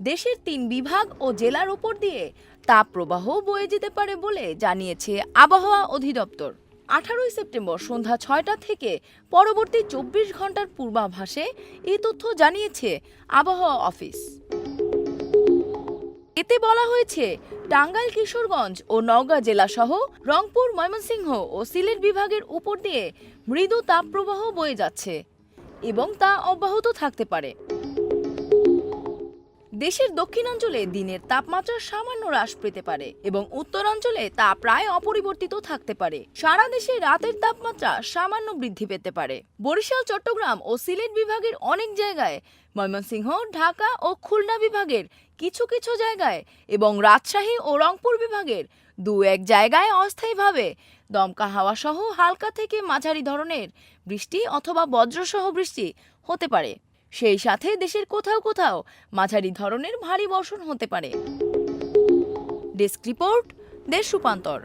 দেশের ৩ বিভাগ ও জেলার উপর দিয়ে তাপপ্রবাহ বয়ে যেতে পারে বলে জানিয়েছে আবহাওয়া অধিদপ্তর। 18 সেপ্টেম্বর সন্ধ্যা ৬টা থেকে পরবর্তী ২৪ ঘন্টার পূর্বাভাসে এই তথ্য জানিয়েছে আবহাওয়া অফিস। এতে বলা হয়েছে, টাঙ্গাইল, কিশোরগঞ্জ ও নওগাঁ জেলাসহ রংপুর, ময়মনসিংহ ও সিলেট বিভাগের উপর দিয়ে মৃদু তাপপ্রবাহ বয়ে যাচ্ছে এবং তা অব্যাহত থাকতে পারে। দেশের দক্ষিণাঞ্চলে দিনের তাপমাত্রা সামান্য হ্রাস পেতে পারে এবং উত্তরাঞ্চলে তা প্রায় অপরিবর্তিত থাকতে পারে। সারা দেশে রাতের তাপমাত্রা সামান্য বৃদ্ধি পেতে পারে। বরিশাল, চট্টগ্রাম ও সিলেট বিভাগের অনেক জায়গায়, ময়মনসিংহ, ঢাকা ও খুলনা বিভাগের কিছু কিছু জায়গায় এবং রাজশাহী ও রংপুর বিভাগের ২-১ জায়গায় অস্থায়ীভাবে দমকা হাওয়া সহ হালকা থেকে মাঝারি ধরনের বৃষ্টি অথবা বজ্রসহ বৃষ্টি হতে পারে। সেই সাথে দেশের কোথাও কোথাও মাঝারি ধরনের ভারী বর্ষণ হতে পারে। ডেস্ক রিপোর্ট, দেশ রূপান্তর।